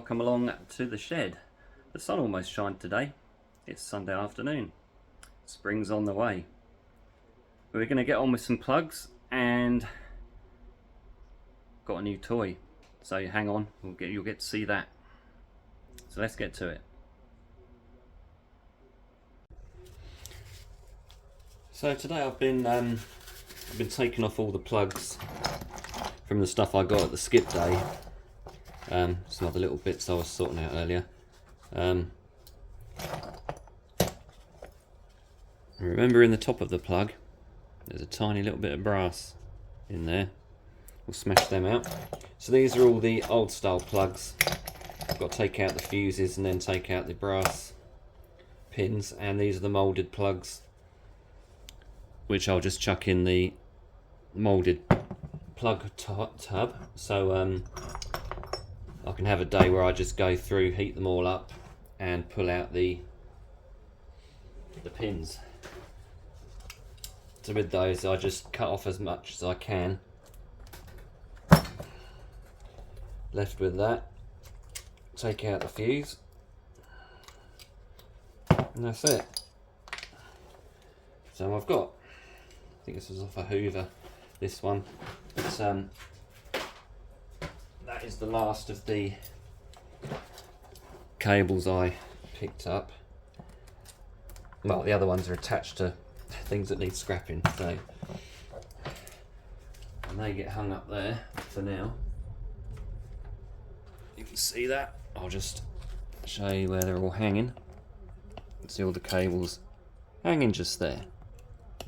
welcome along to the shed. The sun almost shined today. It's Sunday afternoon. Spring's on the way. We're going to get on with some plugs and got a new toy. So hang on, you'll get to see that. So let's get to it. So today I've been taking off all the plugs from the stuff I got at the skip day. Some other little bits I was sorting out earlier. Remember, in the top of the plug there's a tiny little bit of brass in there. We'll smash them out. So these are all the old style plugs. I've got to take out the fuses and then take out the brass pins, and these are the moulded plugs, which I'll just chuck in the moulded plug tub. So I can have a day where I just go through, heat them all up and pull out the pins. So with those I just cut off as much as I can. Left with that, take out the fuse, and that's it. So I've got, I think this was off a Hoover, this one. It's, that is the last of the cables I picked up. Well, the other ones are attached to things that need scrapping, so and they get hung up there for now. You can see that. I'll just show you where they're all hanging. See all the cables hanging just there,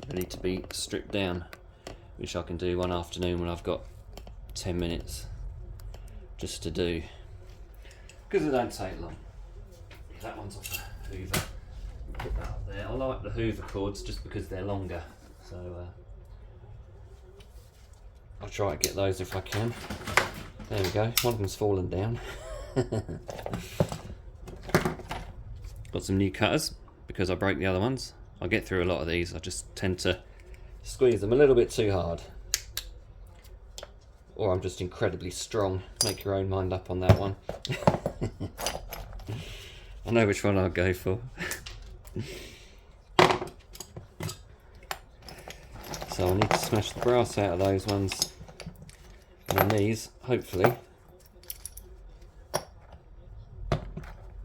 ready to be stripped down, which I can do one afternoon when I've got 10 minutes just to do, because it don't take long. That one's off a Hoover. Put that up there. I like the Hoover cords just because they're longer, so I'll try to get those if I can. There we go, one of them's fallen down. Got some new cutters because I broke the other ones. I get through a lot of these, I just tend to squeeze them a little bit too hard. Or I'm just incredibly strong. Make your own mind up on that one. I know which one I'll go for. So I need to smash the brass out of those ones. And then these, hopefully,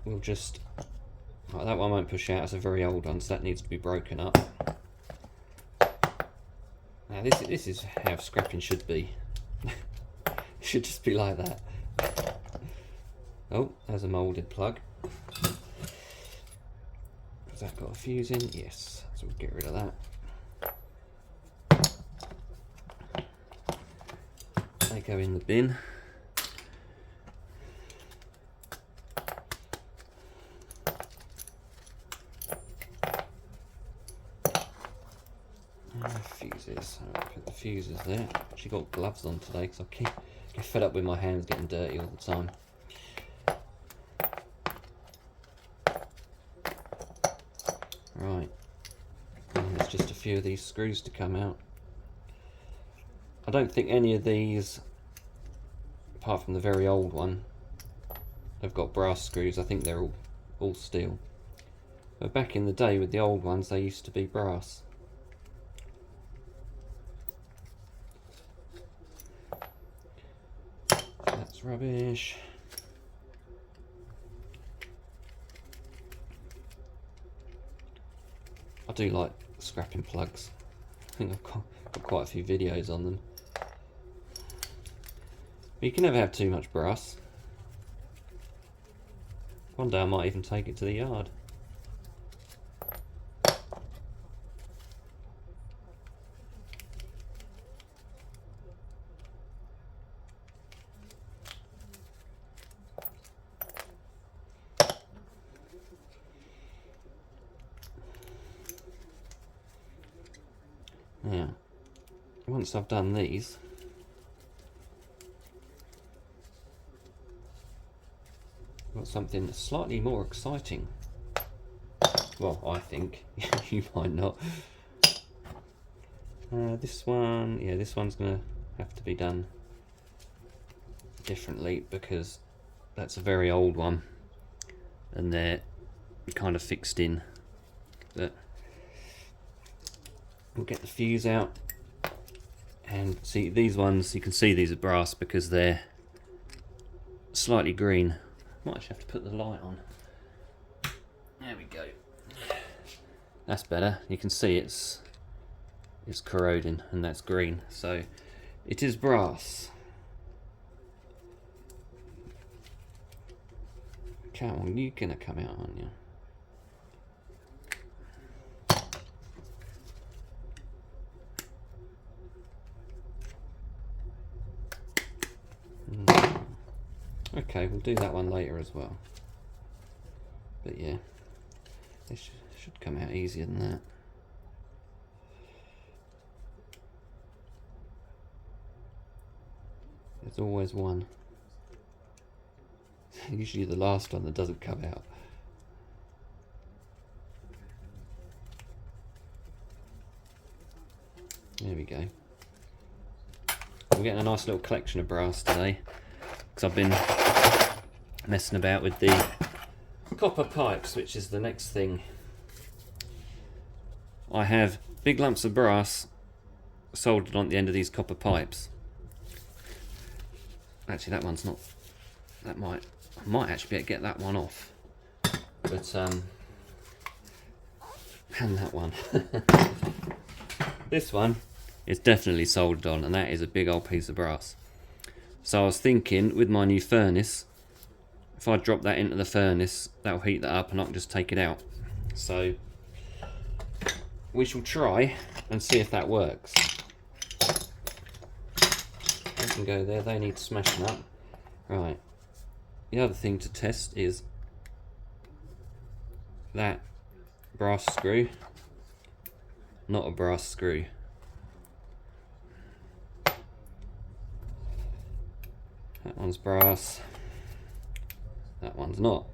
we'll just... Right, that one won't push out, it's a very old one, so that needs to be broken up. Now this is how scrapping should be. It should just be like that. Oh, there's a moulded plug. Has that got a fuse in? Yes, so we'll get rid of that. They go in the bin. Fuses. I'll put the fuses there. Actually got gloves on today because I get fed up with my hands getting dirty all the time. Right, and there's just a few of these screws to come out. I don't think any of these, apart from the very old one, have got brass screws. I think they're all steel. But back in the day with the old ones, they used to be brass. That's rubbish. I do like scrapping plugs. I think I've got quite a few videos on them. But you can never have too much brass. One day I might even take it to the yard. Now, once I've done these, I've got something slightly more exciting. Well, I think. You might not. This one, this one's going to have to be done differently because that's a very old one, and they're kind of fixed in. But we'll get the fuse out, and see these ones, you can see these are brass because they're slightly green. Might actually have to put the light on. There we go. That's better. You can see it's corroding, and that's green, so it is brass. Come on, you're gonna come out, aren't you? Okay, we'll do that one later as well. But yeah, this should come out easier than that. There's always one. Usually the last one that doesn't come out. There we go. We're getting a nice little collection of brass today, because I've been messing about with the copper pipes, which is the next thing. I have big lumps of brass soldered on the end of these copper pipes. Actually, that one's not. That I might actually be able to get that one off. But and that one. This one is definitely soldered on, and that is a big old piece of brass. So I was thinking, with my new furnace, if I drop that into the furnace, that'll heat that up and I can just take it out. So we shall try and see if that works. They can go there, they need smashing up. Right. The other thing to test is that brass screw. Not a brass screw. That one's brass. That one's not.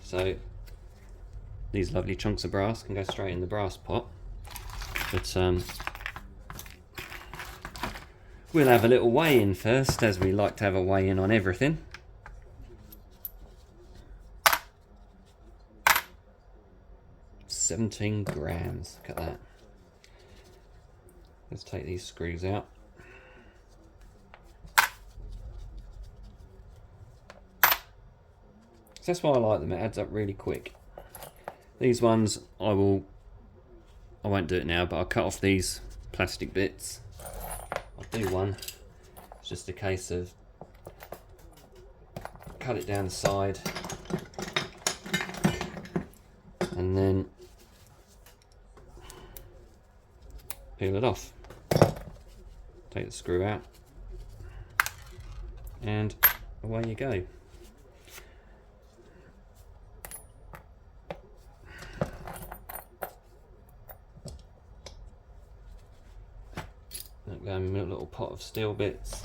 So these lovely chunks of brass can go straight in the brass pot. But we'll have a little weigh-in first, as we like to have a weigh-in on everything. $17 grams. Look at that. Let's take these screws out. So that's why I like them, it adds up really quick. These ones I won't do it now, but I'll cut off these plastic bits. I'll do one. It's just a case of cut it down the side and then peel it off. Take the screw out and away you go. Go in a little pot of steel bits.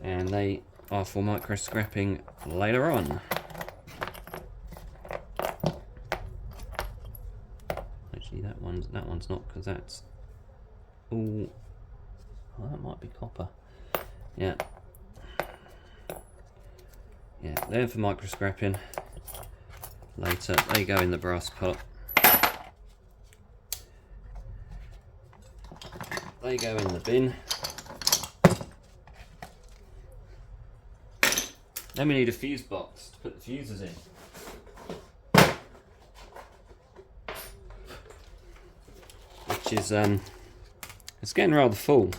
And they are for micro scrapping later on. Actually, that one's not, because that's all. Oh, that might be copper. Yeah. Yeah, they're for micro scrapping. Later, they go in the brass pot. They go in the bin. Then we need a fuse box to put the fuses in. Which is, it's getting rather full.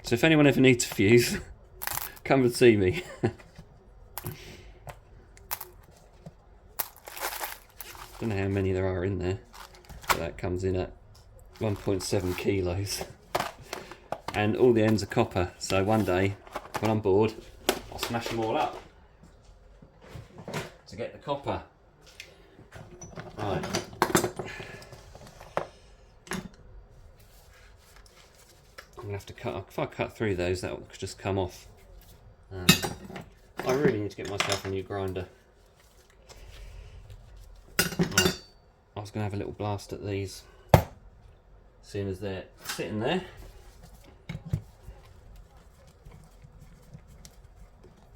So if anyone ever needs a fuse, come and see me. Don't know how many there are in there, but that comes in at 1.7 kilos. And all the ends are copper, so one day, when I'm bored, I'll smash them all up to get the copper. Right. I'm gonna have to cut. If I cut through those, that will just come off. I really need to get myself a new grinder. Right. I was gonna have a little blast at these. seeing as they're sitting there.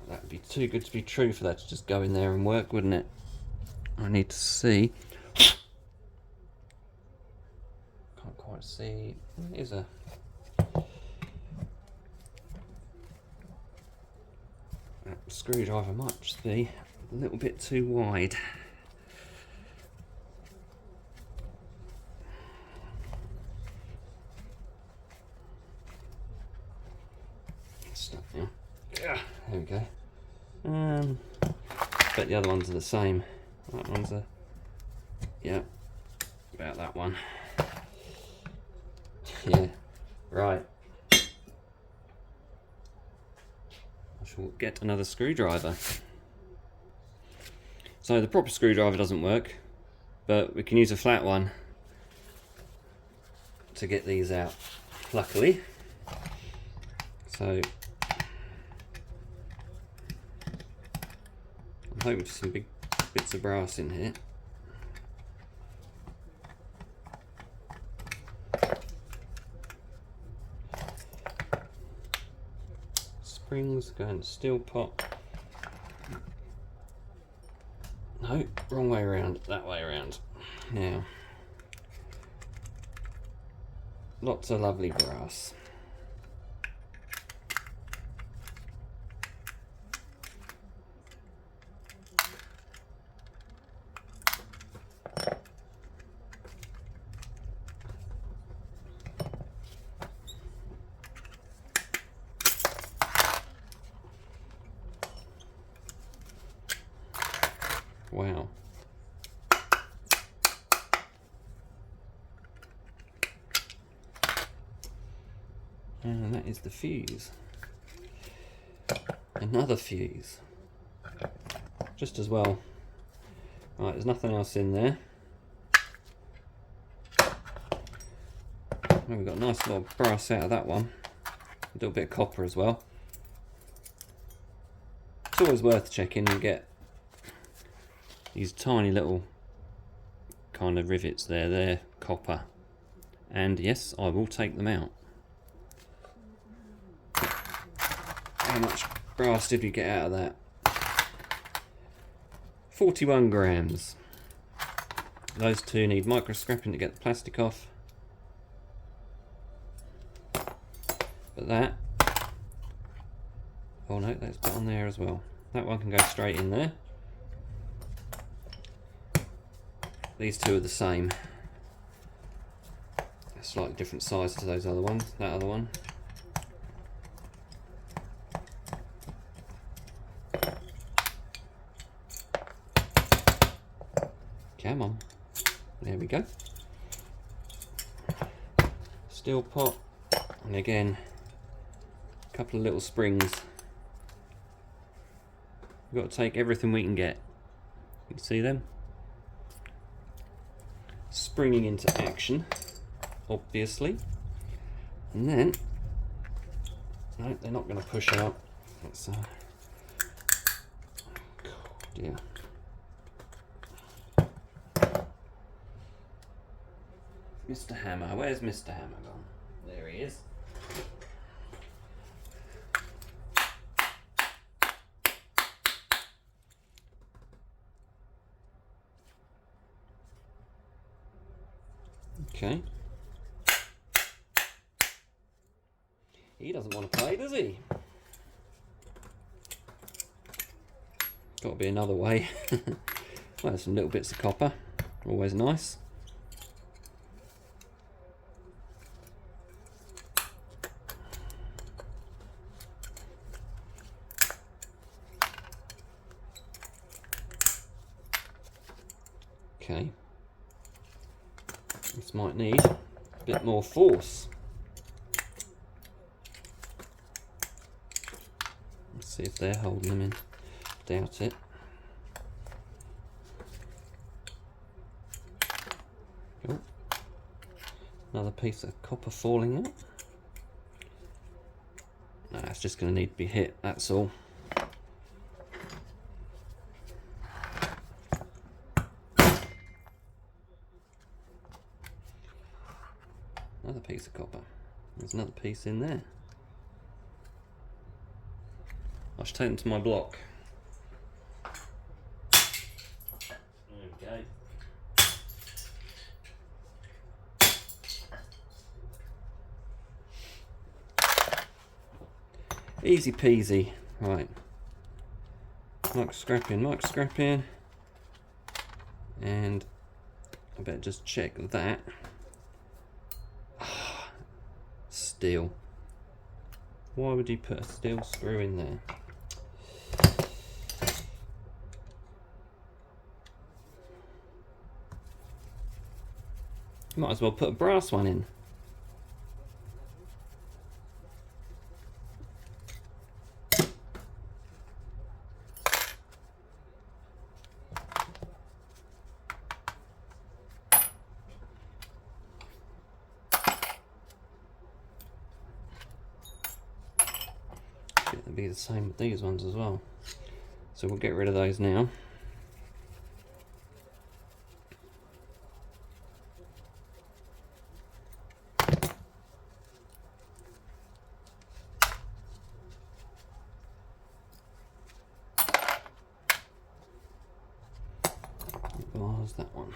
That would be too good to be true for that to just go in there and work, wouldn't it? I need to see. Can't quite see. Here's a... that screwdriver might just be a little bit too wide. Stuck now. Yeah, there we go. Bet the other ones are the same. That one's a... yeah, about that one. Yeah, right. I shall get another screwdriver. So the proper screwdriver doesn't work, but we can use a flat one to get these out, luckily. So I'm hoping for some big bits of brass in here. Springs going to steel pot. No, wrong way around, that way around. Now, lots of lovely brass. Wow. And that is the fuse. Another fuse. Just as well. Right, there's nothing else in there. Well, we've got a nice little brass out of that one. A little bit of copper as well. It's always worth checking and get these tiny little kind of rivets there. They're copper. And yes, I will take them out. How much brass did we get out of that? 41 grams. Those two need micro scrapping to get the plastic off. But that... oh no, that's put on there as well. That one can go straight in there. These two are the same. They're slightly different size to those other ones. That other one. Come on. There we go. Steel pot. And again, a couple of little springs. We've got to take everything we can get. You can see them? Springing into action, obviously. And then, no, they're not going to push out. That's, oh dear. Mr. Hammer, where's Mr. Hammer gone? There he is. Okay. He doesn't want to play, does he? Got to be another way. Well, there's some little bits of copper. Always nice. Okay. This might need a bit more force. Let's see if they're holding them in. Doubt it. Oh. Another piece of copper falling out. No, it's just going to need to be hit, that's all. Another piece of copper. There's another piece in there. I should take them to my block. There we go. Easy peasy. Right. Micro scrapping. And I better just check that. Steel. Why would you put a steel screw in there? Might as well put a brass one in. It'll be the same with these ones as well. So we'll get rid of those now. Where's that one?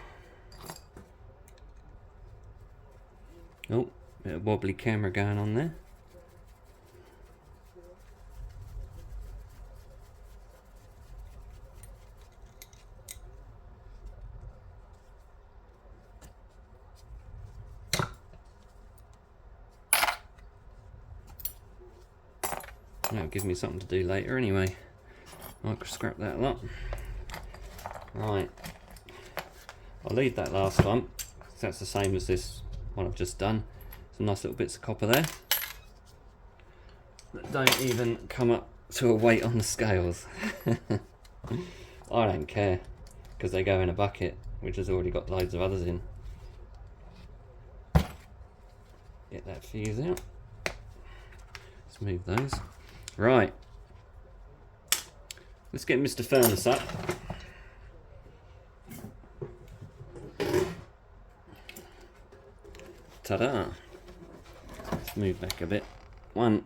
Oh, bit of wobbly camera going on there. That'll give me something to do later anyway. I could scrap that lot. Right. I'll leave that last one. That's the same as this one I've just done. Some nice little bits of copper there that don't even come up to a weight on the scales. I don't care, because they go in a bucket which has already got loads of others in. Get that fuse out. Let's move those. Right. Let's get Mr. Furnace up. Ta-da! Let's move back a bit. One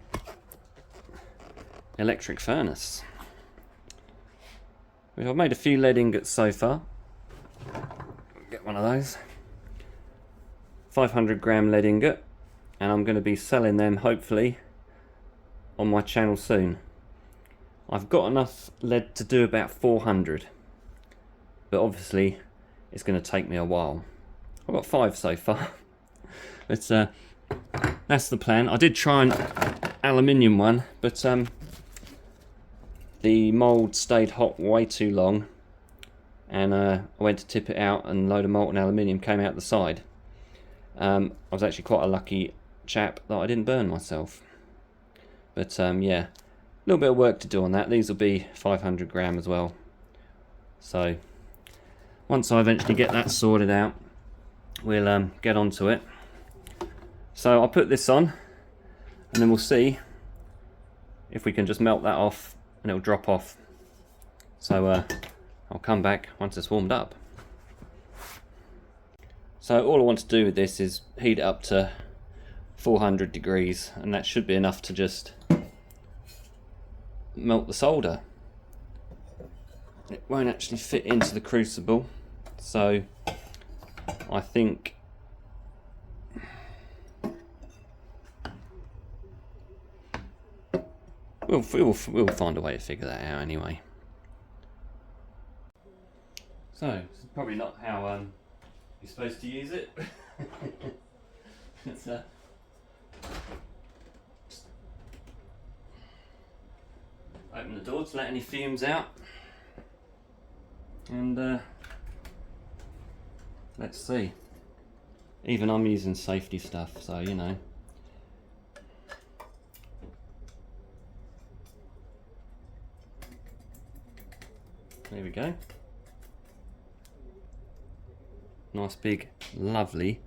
electric furnace. I've made a few lead ingots so far. Get one of those. 500 gram lead ingot, and I'm going to be selling them hopefully on my channel soon. I've got enough lead to do about 400, but obviously it's going to take me a while. I've got 5 so far. But that's the plan. I did try an aluminium one, but the mould stayed hot way too long, and I went to tip it out and a load of molten aluminium came out the side. I was actually quite a lucky chap that I didn't burn myself. But yeah, a little bit of work to do on that. These will be 500 gram as well. So once I eventually get that sorted out, we'll get onto it. So I'll put this on, and then we'll see if we can just melt that off and it'll drop off. So I'll come back once it's warmed up. So all I want to do with this is heat it up to 400 degrees, and that should be enough to just melt the solder. It won't actually fit into the crucible, so I think we'll find a way to figure that out anyway. So this is probably not how you're supposed to use it. It's open the door to let any fumes out, and let's see. Even I'm using safety stuff, so you know. There we go. Nice big lovely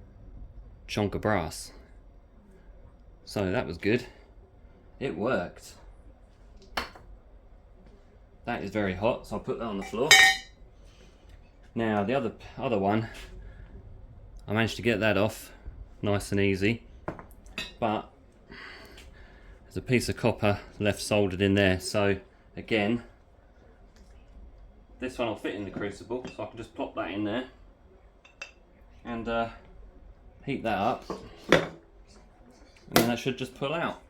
chunk of brass. So that was good. It worked. That is very hot, so I'll put that on the floor. Now the other one, I managed to get that off nice and easy. but there's a piece of copper left soldered in there. So again, this one will fit in the crucible, so I can just plop that in there and heat that up, and then that should just pull out.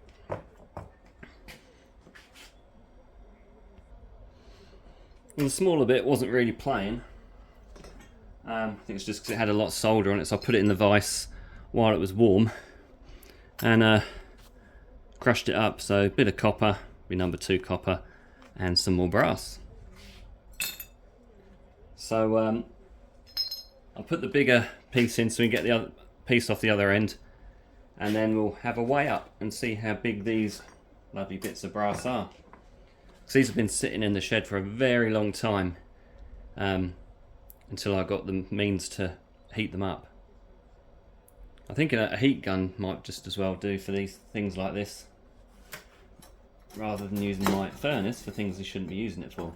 And the smaller bit wasn't really playing. I think it's just because it had a lot of solder on it, so I put it in the vise while it was warm and crushed it up. So a bit of copper, be number 2 copper, and some more brass. So I'll put the bigger piece in so we get the other piece off the other end, and then we'll have a weigh up and see how big these lovely bits of brass are. So these have been sitting in the shed for a very long time, until I got the means to heat them up. I think a heat gun might just as well do for these things like this, rather than using my furnace for things you shouldn't be using it for.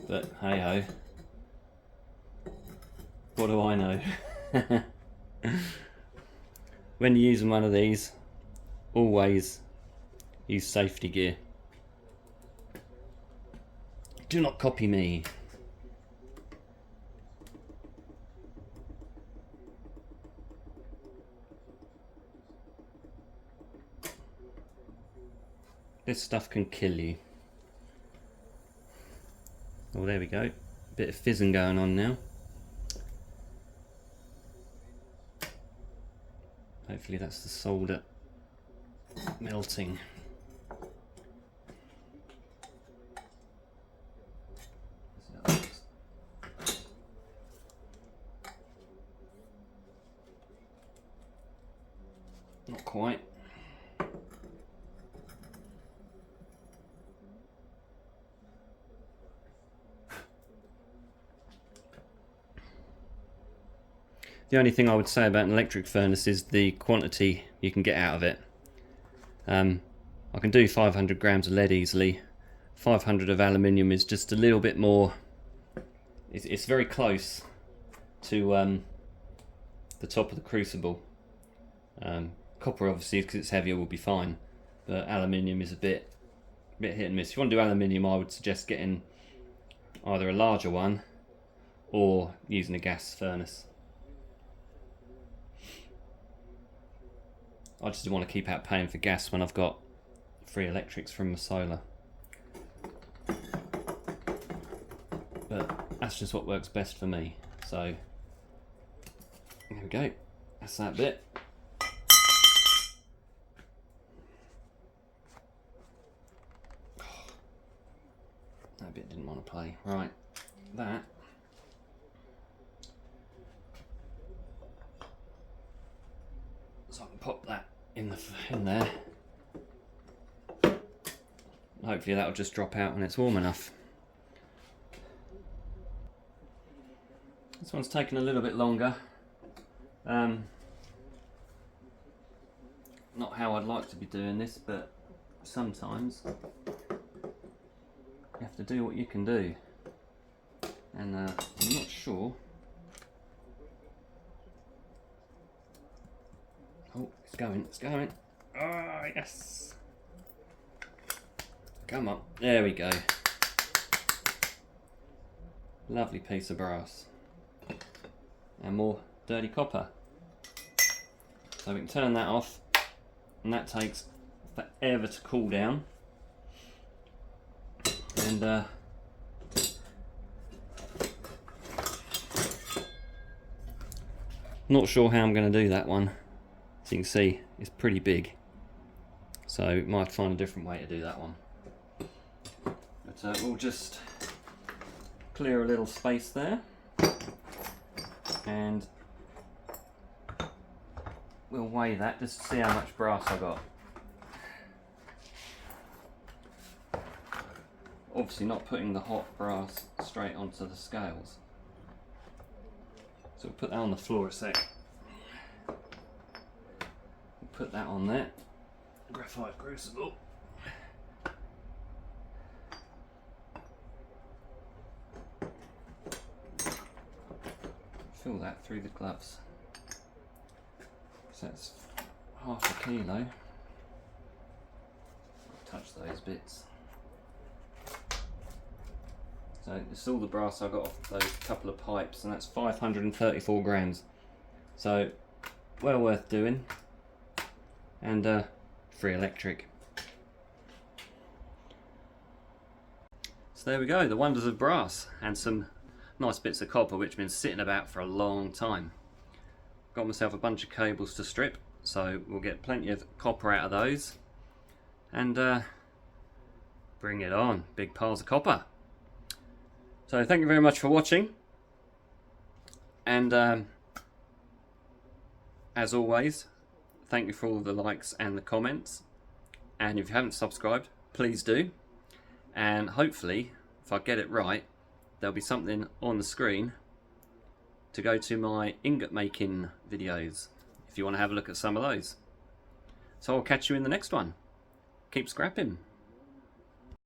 But hey ho, what do I know? When you're using one of these, always use safety gear. Do not copy me. This stuff can kill you. Oh, there we go. Bit of fizzing going on now. Hopefully that's the solder melting. Not quite. The only thing I would say about an electric furnace is the quantity you can get out of it. I can do 500 grams of lead easily. 500 of aluminium is just a little bit more. It's very close to the top of the crucible. Copper, obviously, because it's heavier, will be fine, but aluminium is a bit hit and miss. If you want to do aluminium, I would suggest getting either a larger one or using a gas furnace. I just want to keep out paying for gas when I've got free electrics from my solar. But that's just what works best for me. So there we go. That's that bit. That bit didn't want to play. Right, that. So I can pop that in there. Hopefully that'll just drop out when it's warm enough. This one's taken a little bit longer. Not how I'd like to be doing this, but sometimes you have to do what you can do. And I'm not sure. Oh, it's going. Ah, oh, yes. Come on, there we go. Lovely piece of brass. And more dirty copper. So we can turn that off, and that takes forever to cool down. And not sure how I'm going to do that one. As you can see, it's pretty big, so might find a different way to do that one. But we'll just clear a little space there, and we'll weigh that just to see how much brass I got. Obviously not putting the hot brass straight onto the scales. So we'll put that on the floor a sec. We'll put that on there. Graphite crucible. Fill that through the gloves. So that's half a kilo. I'll touch those bits. So it's all the brass I got off those couple of pipes, and that's 534 grams. So well worth doing, and free electric. So there we go, the wonders of brass, and some nice bits of copper which have been sitting about for a long time. Got myself a bunch of cables to strip, so we'll get plenty of copper out of those, and bring it on, big piles of copper. So thank you very much for watching, and as always, thank you for all the likes and the comments, and if you haven't subscribed, please do, and hopefully if I get it right there'll be something on the screen to go to my ingot making videos if you want to have a look at some of those. So I'll catch you in the next one. Keep scrapping.